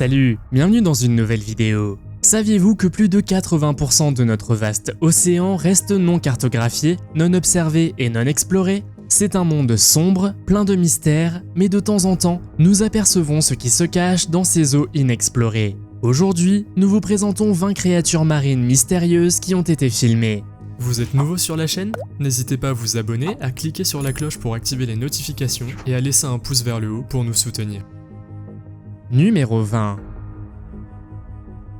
Salut, bienvenue dans une nouvelle vidéo. Saviez-vous que plus de 80% de notre vaste océan reste non cartographié, non observé et non exploré? C'est un monde sombre, plein de mystères, mais de temps en temps, nous apercevons ce qui se cache dans ces eaux inexplorées. Aujourd'hui, nous vous présentons 20 créatures marines mystérieuses qui ont été filmées. Vous êtes nouveau sur la chaîne? N'hésitez pas à vous abonner, à cliquer sur la cloche pour activer les notifications et à laisser un pouce vers le haut pour nous soutenir. Numéro 20.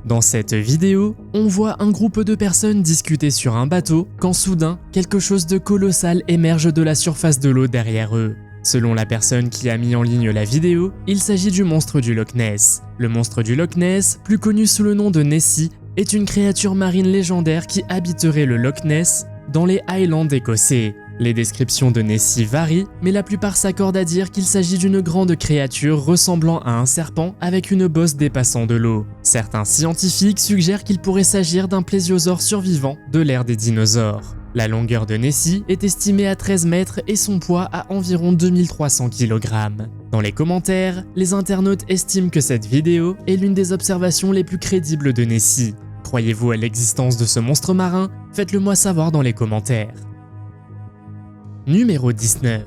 Dans cette vidéo, on voit un groupe de personnes discuter sur un bateau quand soudain, quelque chose de colossal émerge de la surface de l'eau derrière eux. Selon la personne qui a mis en ligne la vidéo, il s'agit du monstre du Loch Ness. Le monstre du Loch Ness, plus connu sous le nom de Nessie, est une créature marine légendaire qui habiterait le Loch Ness dans les Highlands écossais. Les descriptions de Nessie varient, mais la plupart s'accordent à dire qu'il s'agit d'une grande créature ressemblant à un serpent avec une bosse dépassant de l'eau. Certains scientifiques suggèrent qu'il pourrait s'agir d'un plésiosaure survivant de l'ère des dinosaures. La longueur de Nessie est estimée à 13 mètres et son poids à environ 2300 kg. Dans les commentaires, les internautes estiment que cette vidéo est l'une des observations les plus crédibles de Nessie. Croyez-vous à l'existence de ce monstre marin? Faites-le moi savoir dans les commentaires. Numéro 19.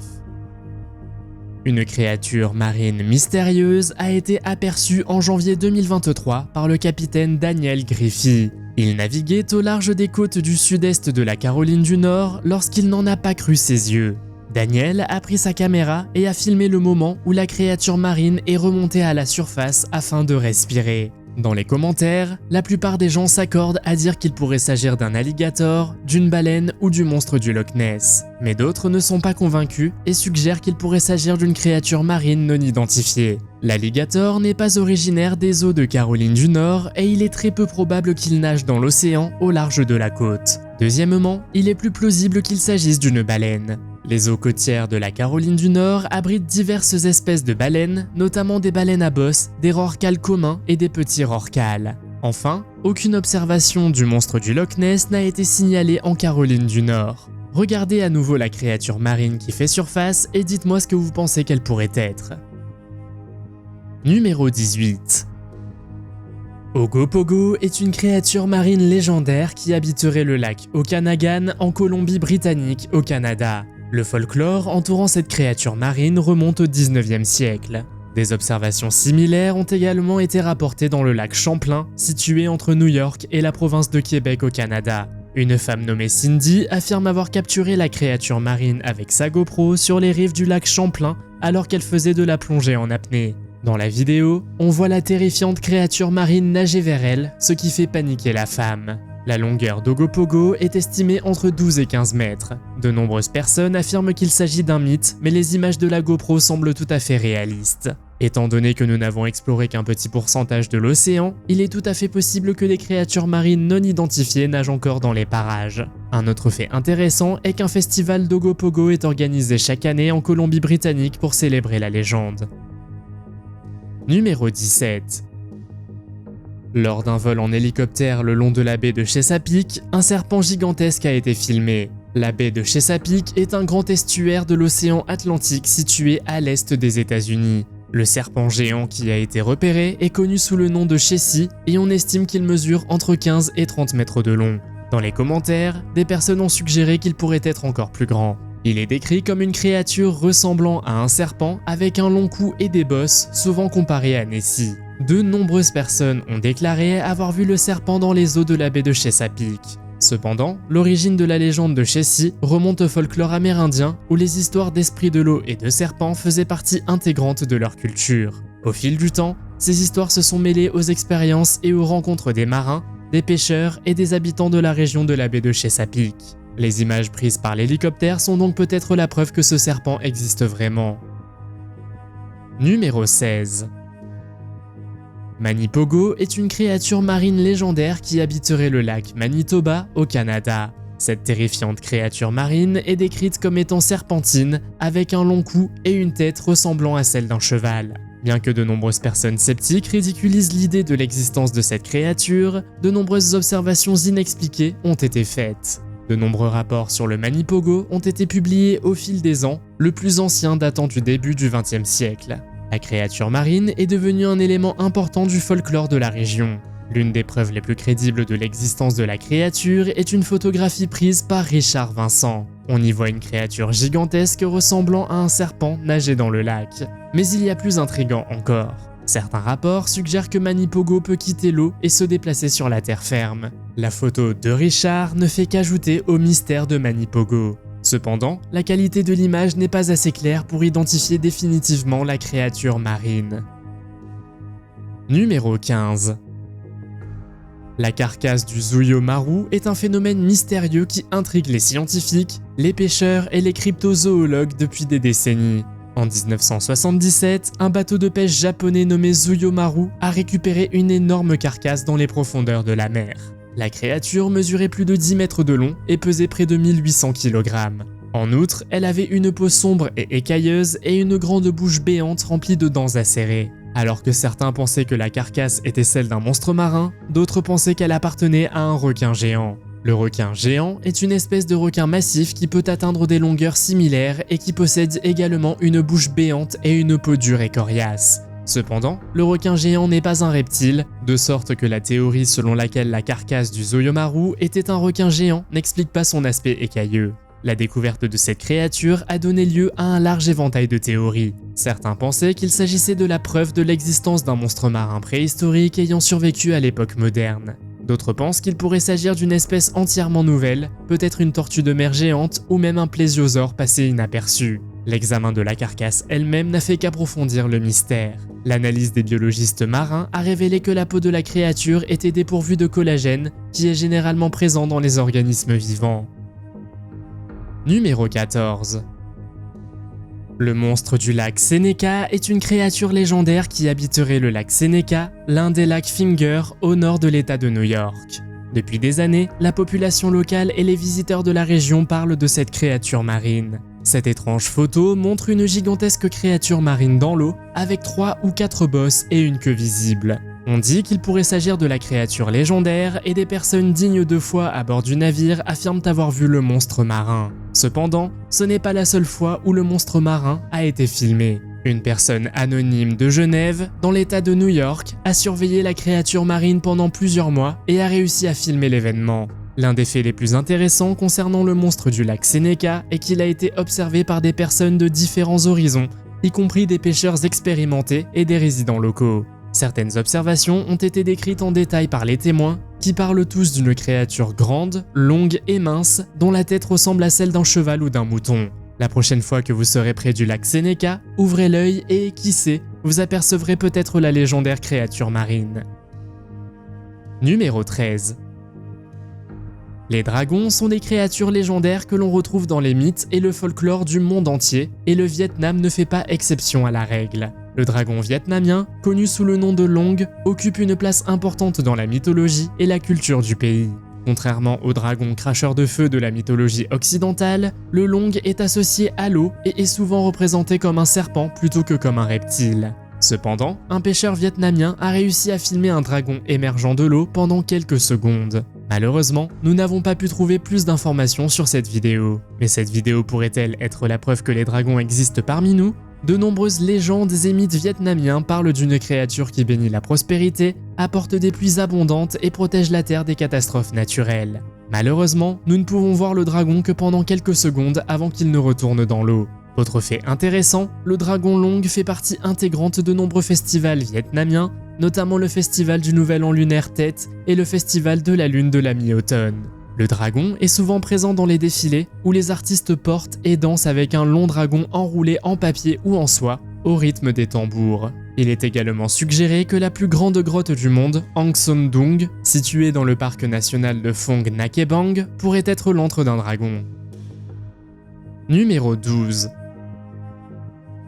Une créature marine mystérieuse a été aperçue en janvier 2023 par le capitaine Daniel Griffey. Il naviguait au large des côtes du sud-est de la Caroline du Nord lorsqu'il n'en a pas cru ses yeux. Daniel a pris sa caméra et a filmé le moment où la créature marine est remontée à la surface afin de respirer. Dans les commentaires, la plupart des gens s'accordent à dire qu'il pourrait s'agir d'un alligator, d'une baleine ou du monstre du Loch Ness. Mais d'autres ne sont pas convaincus et suggèrent qu'il pourrait s'agir d'une créature marine non identifiée. L'alligator n'est pas originaire des eaux de Caroline du Nord et il est très peu probable qu'il nage dans l'océan au large de la côte. Deuxièmement, il est plus plausible qu'il s'agisse d'une baleine. Les eaux côtières de la Caroline du Nord abritent diverses espèces de baleines, notamment des baleines à bosse, des rorquals communs et des petits rorquals. Enfin, aucune observation du monstre du Loch Ness n'a été signalée en Caroline du Nord. Regardez à nouveau la créature marine qui fait surface et dites-moi ce que vous pensez qu'elle pourrait être. Numéro 18. Ogopogo est une créature marine légendaire qui habiterait le lac Okanagan en Colombie-Britannique au Canada. Le folklore entourant cette créature marine remonte au 19e siècle. Des observations similaires ont également été rapportées dans le lac Champlain, situé entre New York et la province de Québec au Canada. Une femme nommée Cindy affirme avoir capturé la créature marine avec sa GoPro sur les rives du lac Champlain alors qu'elle faisait de la plongée en apnée. Dans la vidéo, on voit la terrifiante créature marine nager vers elle, ce qui fait paniquer la femme. La longueur d'Ogopogo est estimée entre 12 et 15 mètres. De nombreuses personnes affirment qu'il s'agit d'un mythe, mais les images de la GoPro semblent tout à fait réalistes. Étant donné que nous n'avons exploré qu'un petit pourcentage de l'océan, il est tout à fait possible que des créatures marines non identifiées nagent encore dans les parages. Un autre fait intéressant est qu'un festival d'Ogopogo est organisé chaque année en Colombie-Britannique pour célébrer la légende. Numéro 17. Lors d'un vol en hélicoptère le long de la baie de Chesapeake, un serpent gigantesque a été filmé. La baie de Chesapeake est un grand estuaire de l'océan Atlantique situé à l'est des États-Unis. Le serpent géant qui a été repéré est connu sous le nom de Chessie et on estime qu'il mesure entre 15 et 30 mètres de long. Dans les commentaires, des personnes ont suggéré qu'il pourrait être encore plus grand. Il est décrit comme une créature ressemblant à un serpent avec un long cou et des bosses, souvent comparé à Nessie. De nombreuses personnes ont déclaré avoir vu le serpent dans les eaux de la baie de Chesapeake. Cependant, l'origine de la légende de Chessie remonte au folklore amérindien où les histoires d'esprits de l'eau et de serpents faisaient partie intégrante de leur culture. Au fil du temps, ces histoires se sont mêlées aux expériences et aux rencontres des marins, des pêcheurs et des habitants de la région de la baie de Chesapeake. Les images prises par l'hélicoptère sont donc peut-être la preuve que ce serpent existe vraiment. Numéro 16. Manipogo est une créature marine légendaire qui habiterait le lac Manitoba au Canada. Cette terrifiante créature marine est décrite comme étant serpentine, avec un long cou et une tête ressemblant à celle d'un cheval. Bien que de nombreuses personnes sceptiques ridiculisent l'idée de l'existence de cette créature, de nombreuses observations inexpliquées ont été faites. De nombreux rapports sur le Manipogo ont été publiés au fil des ans, le plus ancien datant du début du XXe siècle. La créature marine est devenue un élément important du folklore de la région. L'une des preuves les plus crédibles de l'existence de la créature est une photographie prise par Richard Vincent. On y voit une créature gigantesque ressemblant à un serpent nager dans le lac. Mais il y a plus intriguant encore. Certains rapports suggèrent que Manipogo peut quitter l'eau et se déplacer sur la terre ferme. La photo de Richard ne fait qu'ajouter au mystère de Manipogo. Cependant, la qualité de l'image n'est pas assez claire pour identifier définitivement la créature marine. Numéro 15. La carcasse du Zuyo-Maru est un phénomène mystérieux qui intrigue les scientifiques, les pêcheurs et les cryptozoologues depuis des décennies. En 1977, un bateau de pêche japonais nommé Zuyo-Maru a récupéré une énorme carcasse dans les profondeurs de la mer. La créature mesurait plus de 10 mètres de long et pesait près de 1800 kg. En outre, elle avait une peau sombre et écailleuse et une grande bouche béante remplie de dents acérées. Alors que certains pensaient que la carcasse était celle d'un monstre marin, d'autres pensaient qu'elle appartenait à un requin géant. Le requin géant est une espèce de requin massif qui peut atteindre des longueurs similaires et qui possède également une bouche béante et une peau dure et coriace. Cependant, le requin géant n'est pas un reptile, de sorte que la théorie selon laquelle la carcasse du Zuyo-Maru était un requin géant n'explique pas son aspect écailleux. La découverte de cette créature a donné lieu à un large éventail de théories. Certains pensaient qu'il s'agissait de la preuve de l'existence d'un monstre marin préhistorique ayant survécu à l'époque moderne. D'autres pensent qu'il pourrait s'agir d'une espèce entièrement nouvelle, peut-être une tortue de mer géante ou même un plésiosaure passé inaperçu. L'examen de la carcasse elle-même n'a fait qu'approfondir le mystère. L'analyse des biologistes marins a révélé que la peau de la créature était dépourvue de collagène, qui est généralement présent dans les organismes vivants. Numéro 14. Le monstre du lac Seneca est une créature légendaire qui habiterait le lac Seneca, l'un des lacs Finger au nord de l'État de New York. Depuis des années, la population locale et les visiteurs de la région parlent de cette créature marine. Cette étrange photo montre une gigantesque créature marine dans l'eau, avec 3 ou 4 bosses et une queue visible. On dit qu'il pourrait s'agir de la créature légendaire et des personnes dignes de foi à bord du navire affirment avoir vu le monstre marin. Cependant, ce n'est pas la seule fois où le monstre marin a été filmé. Une personne anonyme de Genève, dans l'état de New York, a surveillé la créature marine pendant plusieurs mois et a réussi à filmer l'événement. L'un des faits les plus intéressants concernant le monstre du lac Seneca est qu'il a été observé par des personnes de différents horizons, y compris des pêcheurs expérimentés et des résidents locaux. Certaines observations ont été décrites en détail par les témoins, qui parlent tous d'une créature grande, longue et mince, dont la tête ressemble à celle d'un cheval ou d'un mouton. La prochaine fois que vous serez près du lac Seneca, ouvrez l'œil et, qui sait, vous apercevrez peut-être la légendaire créature marine. Numéro 13. Les dragons sont des créatures légendaires que l'on retrouve dans les mythes et le folklore du monde entier, et le Vietnam ne fait pas exception à la règle. Le dragon vietnamien, connu sous le nom de Long, occupe une place importante dans la mythologie et la culture du pays. Contrairement au dragon cracheur de feu de la mythologie occidentale, le Long est associé à l'eau et est souvent représenté comme un serpent plutôt que comme un reptile. Cependant, un pêcheur vietnamien a réussi à filmer un dragon émergeant de l'eau pendant quelques secondes. Malheureusement, nous n'avons pas pu trouver plus d'informations sur cette vidéo. Mais cette vidéo pourrait-elle être la preuve que les dragons existent parmi nous ? De nombreuses légendes et mythes vietnamiens parlent d'une créature qui bénit la prospérité, apporte des pluies abondantes et protège la terre des catastrophes naturelles. Malheureusement, nous ne pouvons voir le dragon que pendant quelques secondes avant qu'il ne retourne dans l'eau. Autre fait intéressant, le dragon Long fait partie intégrante de nombreux festivals vietnamiens, notamment le festival du Nouvel An lunaire Tet et le festival de la lune de la mi-automne. Le dragon est souvent présent dans les défilés où les artistes portent et dansent avec un long dragon enroulé en papier ou en soie au rythme des tambours. Il est également suggéré que la plus grande grotte du monde, Hang Son Doong, située dans le parc national de Phong Nha Ke Bang, pourrait être l'antre d'un dragon. Numéro 12.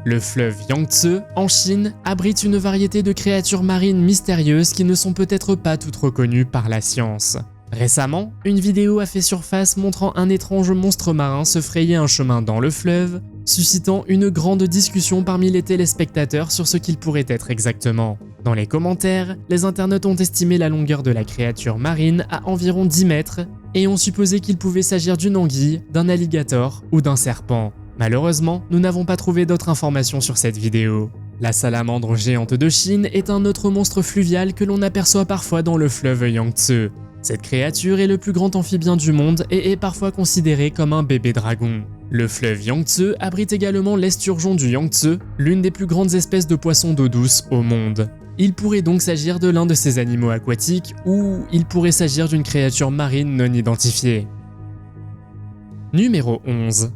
Le fleuve Yangtze, en Chine, abrite une variété de créatures marines mystérieuses qui ne sont peut-être pas toutes reconnues par la science. Récemment, une vidéo a fait surface montrant un étrange monstre marin se frayer un chemin dans le fleuve, suscitant une grande discussion parmi les téléspectateurs sur ce qu'il pourrait être exactement. Dans les commentaires, les internautes ont estimé la longueur de la créature marine à environ 10 mètres et ont supposé qu'il pouvait s'agir d'une anguille, d'un alligator ou d'un serpent. Malheureusement, nous n'avons pas trouvé d'autres informations sur cette vidéo. La salamandre géante de Chine est un autre monstre fluvial que l'on aperçoit parfois dans le fleuve Yangtze. Cette créature est le plus grand amphibien du monde et est parfois considéré comme un bébé dragon. Le fleuve Yangtze abrite également l'esturgeon du Yangtze, l'une des plus grandes espèces de poissons d'eau douce au monde. Il pourrait donc s'agir de l'un de ces animaux aquatiques ou il pourrait s'agir d'une créature marine non identifiée. Numéro 11.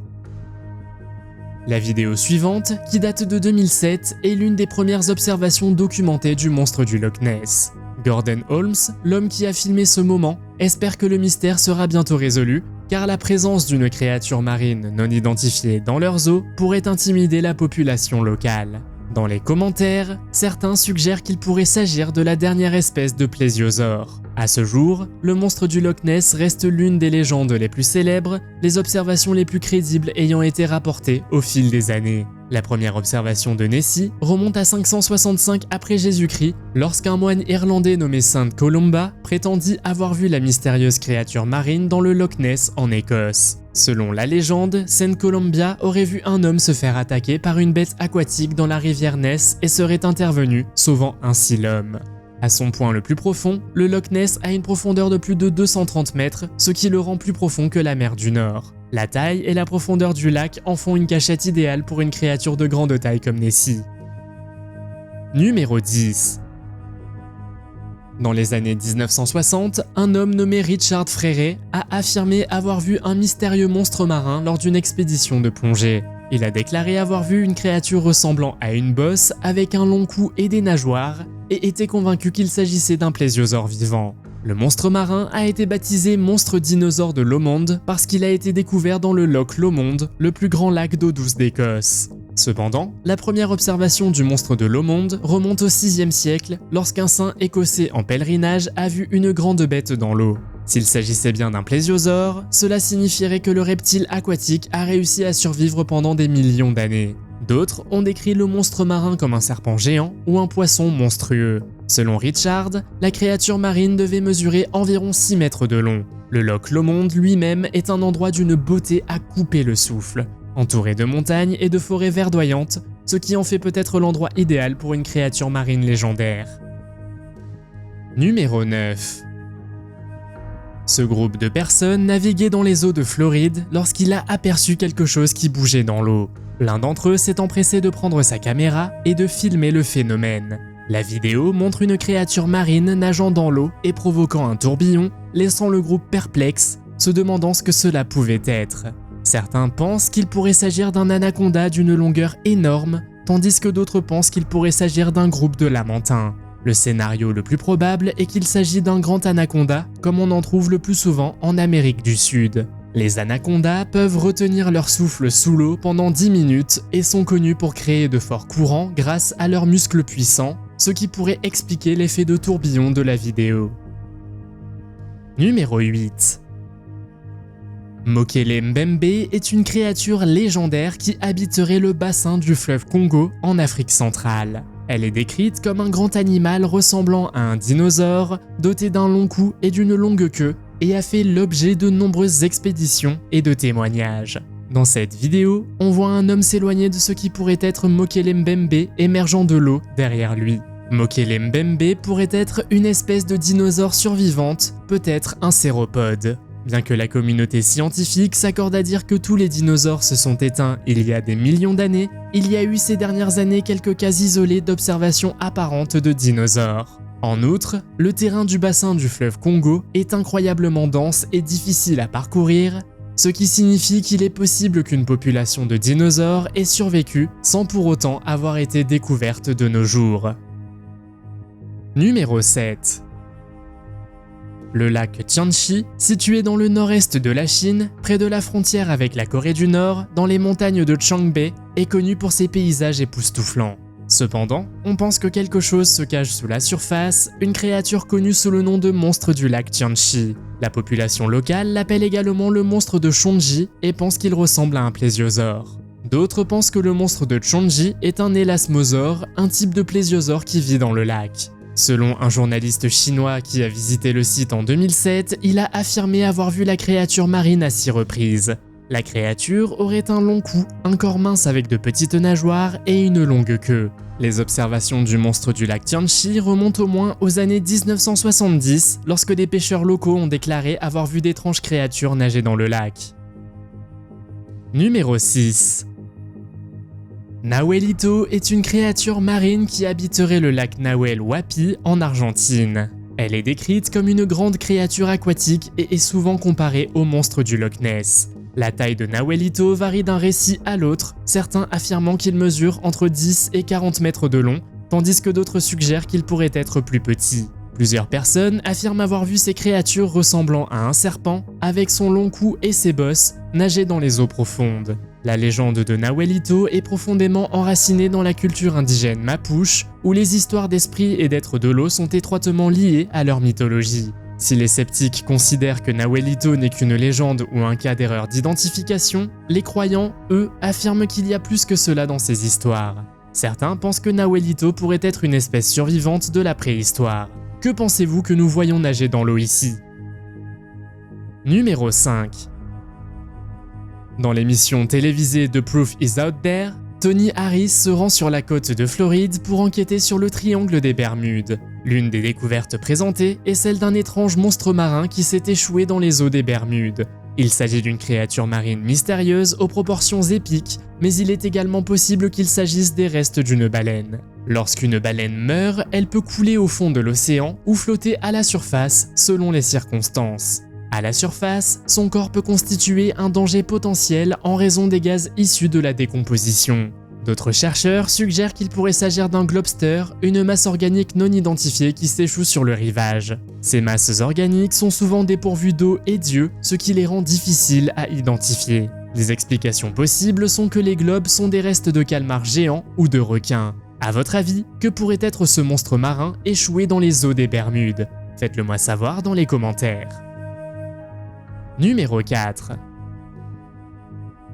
La vidéo suivante, qui date de 2007, est l'une des premières observations documentées du monstre du Loch Ness. Gordon Holmes, l'homme qui a filmé ce moment, espère que le mystère sera bientôt résolu, car la présence d'une créature marine non identifiée dans leurs eaux pourrait intimider la population locale. Dans les commentaires, certains suggèrent qu'il pourrait s'agir de la dernière espèce de plésiosaure. À ce jour, le monstre du Loch Ness reste l'une des légendes les plus célèbres, les observations les plus crédibles ayant été rapportées au fil des années. La première observation de Nessie remonte à 565 après Jésus-Christ, lorsqu'un moine irlandais nommé Sainte Columba prétendit avoir vu la mystérieuse créature marine dans le Loch Ness en Écosse. Selon la légende, Sainte Columba aurait vu un homme se faire attaquer par une bête aquatique dans la rivière Ness et serait intervenu, sauvant ainsi l'homme. À son point le plus profond, le Loch Ness a une profondeur de plus de 230 mètres, ce qui le rend plus profond que la mer du Nord. La taille et la profondeur du lac en font une cachette idéale pour une créature de grande taille comme Nessie. Numéro 10. Dans les années 1960, un homme nommé Richard Frere a affirmé avoir vu un mystérieux monstre marin lors d'une expédition de plongée. Il a déclaré avoir vu une créature ressemblant à une bosse avec un long cou et des nageoires et était convaincu qu'il s'agissait d'un plésiosaure vivant. Le monstre marin a été baptisé monstre dinosaure de Lomond parce qu'il a été découvert dans le Loch Lomond, le plus grand lac d'eau douce d'Écosse. Cependant, la première observation du monstre de Lomond remonte au VIe siècle lorsqu'un saint écossais en pèlerinage a vu une grande bête dans l'eau. S'il s'agissait bien d'un plésiosaure, cela signifierait que le reptile aquatique a réussi à survivre pendant des millions d'années. D'autres ont décrit le monstre marin comme un serpent géant ou un poisson monstrueux. Selon Richard, la créature marine devait mesurer environ 6 mètres de long. Le Loch Lomond lui-même est un endroit d'une beauté à couper le souffle, entouré de montagnes et de forêts verdoyantes, ce qui en fait peut-être l'endroit idéal pour une créature marine légendaire. Numéro 9. Ce groupe de personnes naviguait dans les eaux de Floride lorsqu'il a aperçu quelque chose qui bougeait dans l'eau. L'un d'entre eux s'est empressé de prendre sa caméra et de filmer le phénomène. La vidéo montre une créature marine nageant dans l'eau et provoquant un tourbillon, laissant le groupe perplexe, se demandant ce que cela pouvait être. Certains pensent qu'il pourrait s'agir d'un anaconda d'une longueur énorme, tandis que d'autres pensent qu'il pourrait s'agir d'un groupe de lamantins. Le scénario le plus probable est qu'il s'agit d'un grand anaconda, comme on en trouve le plus souvent en Amérique du Sud. Les anacondas peuvent retenir leur souffle sous l'eau pendant 10 minutes et sont connus pour créer de forts courants grâce à leurs muscles puissants, ce qui pourrait expliquer l'effet de tourbillon de la vidéo. Numéro 8. Mokele Mbembe est une créature légendaire qui habiterait le bassin du fleuve Congo en Afrique centrale. Elle est décrite comme un grand animal ressemblant à un dinosaure, doté d'un long cou et d'une longue queue, et a fait l'objet de nombreuses expéditions et de témoignages. Dans cette vidéo, on voit un homme s'éloigner de ce qui pourrait être Mokele Mbembe émergeant de l'eau derrière lui. Mokele Mbembe pourrait être une espèce de dinosaure survivante, peut-être un céropode. Bien que la communauté scientifique s'accorde à dire que tous les dinosaures se sont éteints il y a des millions d'années, il y a eu ces dernières années quelques cas isolés d'observations apparentes de dinosaures. En outre, le terrain du bassin du fleuve Congo est incroyablement dense et difficile à parcourir, ce qui signifie qu'il est possible qu'une population de dinosaures ait survécu sans pour autant avoir été découverte de nos jours. Numéro 7. Le lac Tianchi, situé dans le nord-est de la Chine, près de la frontière avec la Corée du Nord, dans les montagnes de Changbai, est connu pour ses paysages époustouflants. Cependant, on pense que quelque chose se cache sous la surface, une créature connue sous le nom de monstre du lac Tianchi. La population locale l'appelle également le monstre de Chonji et pense qu'il ressemble à un plésiosaure. D'autres pensent que le monstre de Chonji est un élasmosaure, un type de plésiosaure qui vit dans le lac. Selon un journaliste chinois qui a visité le site en 2007, il a affirmé avoir vu la créature marine à 6 reprises. La créature aurait un long cou, un corps mince avec de petites nageoires et une longue queue. Les observations du monstre du lac Tianchi remontent au moins aux années 1970, lorsque des pêcheurs locaux ont déclaré avoir vu d'étranges créatures nager dans le lac. Numéro 6. Nahuelito est une créature marine qui habiterait le lac Nahuel Huapi en Argentine. Elle est décrite comme une grande créature aquatique et est souvent comparée au monstre du Loch Ness. La taille de Nahuelito varie d'un récit à l'autre, certains affirmant qu'il mesure entre 10 et 40 mètres de long, tandis que d'autres suggèrent qu'il pourrait être plus petit. Plusieurs personnes affirment avoir vu ces créatures ressemblant à un serpent, avec son long cou et ses bosses, nager dans les eaux profondes. La légende de Nahuelito est profondément enracinée dans la culture indigène mapuche, où les histoires d'esprits et d'êtres de l'eau sont étroitement liées à leur mythologie. Si les sceptiques considèrent que Nahuelito n'est qu'une légende ou un cas d'erreur d'identification, les croyants, eux, affirment qu'il y a plus que cela dans ces histoires. Certains pensent que Nahuelito pourrait être une espèce survivante de la préhistoire. Que pensez-vous que nous voyons nager dans l'eau ici? Numéro 5. Dans l'émission télévisée The Proof is Out There, Tony Harris se rend sur la côte de Floride pour enquêter sur le triangle des Bermudes. L'une des découvertes présentées est celle d'un étrange monstre marin qui s'est échoué dans les eaux des Bermudes. Il s'agit d'une créature marine mystérieuse aux proportions épiques, mais il est également possible qu'il s'agisse des restes d'une baleine. Lorsqu'une baleine meurt, elle peut couler au fond de l'océan ou flotter à la surface selon les circonstances. À la surface, son corps peut constituer un danger potentiel en raison des gaz issus de la décomposition. D'autres chercheurs suggèrent qu'il pourrait s'agir d'un globster, une masse organique non identifiée qui s'échoue sur le rivage. Ces masses organiques sont souvent dépourvues d'eau et d'yeux, ce qui les rend difficiles à identifier. Les explications possibles sont que les globes sont des restes de calmars géants ou de requins. À votre avis, que pourrait être ce monstre marin échoué dans les eaux des Bermudes? Faites-le moi savoir dans les commentaires. Numéro 4.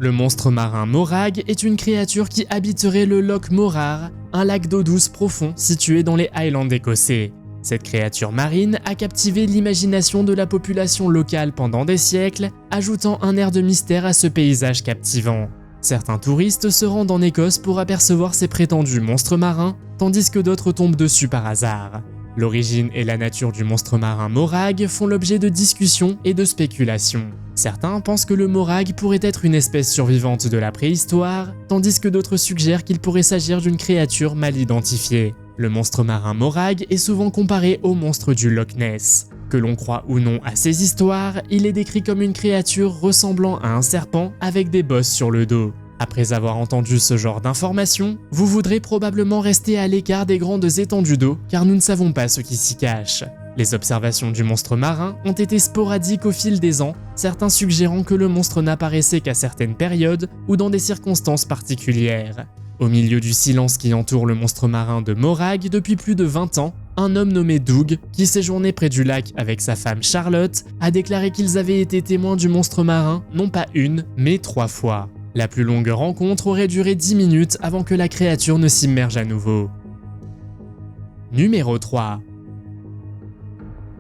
Le monstre marin Morag est une créature qui habiterait le Loch Morar, un lac d'eau douce profond situé dans les Highlands écossais. Cette créature marine a captivé l'imagination de la population locale pendant des siècles, ajoutant un air de mystère à ce paysage captivant. Certains touristes se rendent en Écosse pour apercevoir ces prétendus monstres marins, tandis que d'autres tombent dessus par hasard. L'origine et la nature du monstre marin Morag font l'objet de discussions et de spéculations. Certains pensent que le Morag pourrait être une espèce survivante de la préhistoire, tandis que d'autres suggèrent qu'il pourrait s'agir d'une créature mal identifiée. Le monstre marin Morag est souvent comparé au monstre du Loch Ness. Que l'on croit ou non à ces histoires, il est décrit comme une créature ressemblant à un serpent avec des bosses sur le dos. Après avoir entendu ce genre d'informations, vous voudrez probablement rester à l'écart des grandes étendues d'eau car nous ne savons pas ce qui s'y cache. Les observations du monstre marin ont été sporadiques au fil des ans, certains suggérant que le monstre n'apparaissait qu'à certaines périodes ou dans des circonstances particulières. Au milieu du silence qui entoure le monstre marin de Morag depuis plus de 20 ans, un homme nommé Doug, qui séjournait près du lac avec sa femme Charlotte, a déclaré qu'ils avaient été témoins du monstre marin non pas une, mais 3 fois. La plus longue rencontre aurait duré 10 minutes avant que la créature ne s'immerge à nouveau. Numéro 3.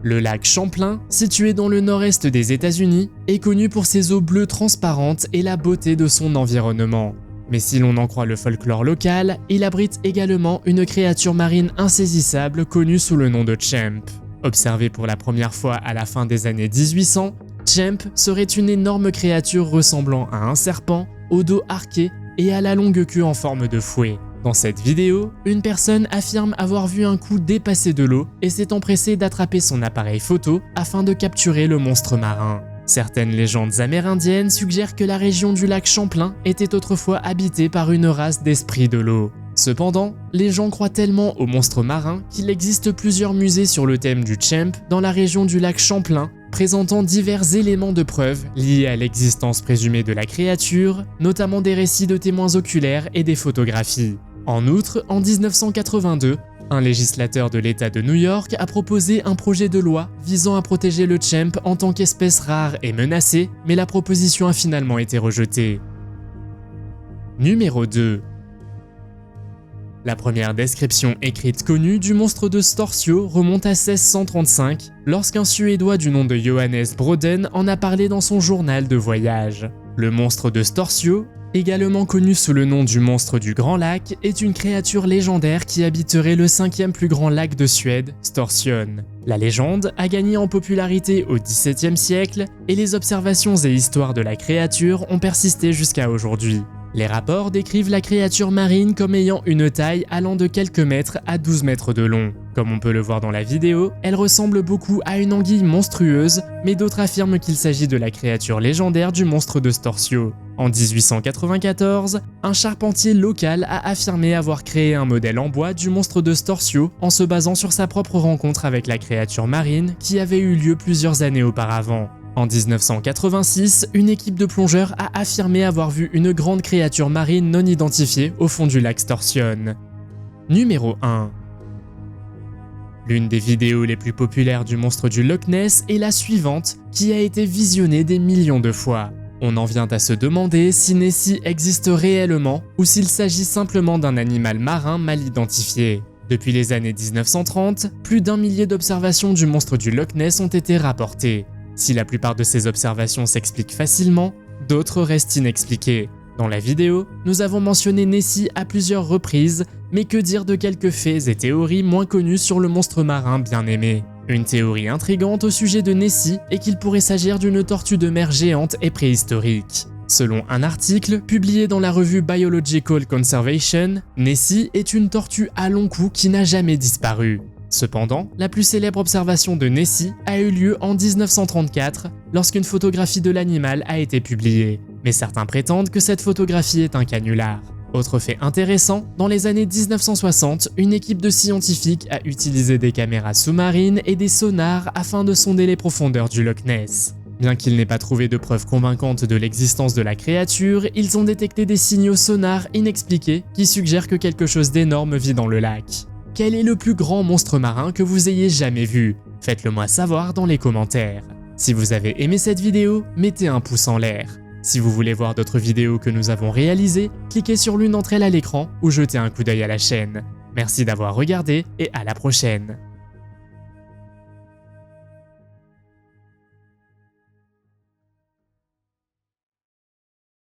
Le lac Champlain, situé dans le nord-est des États-Unis, est connu pour ses eaux bleues transparentes et la beauté de son environnement. Mais si l'on en croit le folklore local, il abrite également une créature marine insaisissable connue sous le nom de Champ. Observée pour la première fois à la fin des années 1800, Champ serait une énorme créature ressemblant à un serpent, au dos arqué et à la longue queue en forme de fouet. Dans cette vidéo, une personne affirme avoir vu un coup dépasser de l'eau et s'est empressée d'attraper son appareil photo afin de capturer le monstre marin. Certaines légendes amérindiennes suggèrent que la région du lac Champlain était autrefois habitée par une race d'esprits de l'eau. Cependant, les gens croient tellement aux monstres marins qu'il existe plusieurs musées sur le thème du Champ dans la région du lac Champlain, présentant divers éléments de preuve liés à l'existence présumée de la créature, notamment des récits de témoins oculaires et des photographies. En outre, en 1982, un législateur de l'État de New York a proposé un projet de loi visant à protéger le Champ en tant qu'espèce rare et menacée, mais la proposition a finalement été rejetée. Numéro 2. La première description écrite connue du monstre de Storsio remonte à 1635, lorsqu'un Suédois du nom de Johannes Broden en a parlé dans son journal de voyage. Le monstre de Storsio, également connu sous le nom du monstre du Grand Lac, est une créature légendaire qui habiterait le 5e plus grand lac de Suède, Storsjön. La légende a gagné en popularité au XVIIe siècle et les observations et histoires de la créature ont persisté jusqu'à aujourd'hui. Les rapports décrivent la créature marine comme ayant une taille allant de quelques mètres à 12 mètres de long. Comme on peut le voir dans la vidéo, elle ressemble beaucoup à une anguille monstrueuse, mais d'autres affirment qu'il s'agit de la créature légendaire du monstre de Storsio. En 1894, un charpentier local a affirmé avoir créé un modèle en bois du monstre de Storsio en se basant sur sa propre rencontre avec la créature marine qui avait eu lieu plusieurs années auparavant. En 1986, une équipe de plongeurs a affirmé avoir vu une grande créature marine non identifiée au fond du lac Storsjön. Numéro 1. L'une des vidéos les plus populaires du monstre du Loch Ness est la suivante, qui a été visionnée des millions de fois. On en vient à se demander si Nessie existe réellement ou s'il s'agit simplement d'un animal marin mal identifié. Depuis les années 1930, plus d'1 millier d'observations du monstre du Loch Ness ont été rapportées. Si la plupart de ces observations s'expliquent facilement, d'autres restent inexpliquées. Dans la vidéo, nous avons mentionné Nessie à plusieurs reprises, mais que dire de quelques faits et théories moins connues sur le monstre marin bien aimé? Une théorie intrigante au sujet de Nessie est qu'il pourrait s'agir d'une tortue de mer géante et préhistorique. Selon un article publié dans la revue Biological Conservation, Nessie est une tortue à long cou qui n'a jamais disparu. Cependant, la plus célèbre observation de Nessie a eu lieu en 1934 lorsqu'une photographie de l'animal a été publiée, mais certains prétendent que cette photographie est un canular. Autre fait intéressant, dans les années 1960, une équipe de scientifiques a utilisé des caméras sous-marines et des sonars afin de sonder les profondeurs du Loch Ness. Bien qu'ils n'aient pas trouvé de preuves convaincantes de l'existence de la créature, ils ont détecté des signaux sonars inexpliqués qui suggèrent que quelque chose d'énorme vit dans le lac. Quel est le plus grand monstre marin que vous ayez jamais vu? Faites-le moi savoir dans les commentaires. Si vous avez aimé cette vidéo, mettez un pouce en l'air. Si vous voulez voir d'autres vidéos que nous avons réalisées, cliquez sur l'une d'entre elles à l'écran ou jetez un coup d'œil à la chaîne. Merci d'avoir regardé et à la prochaine.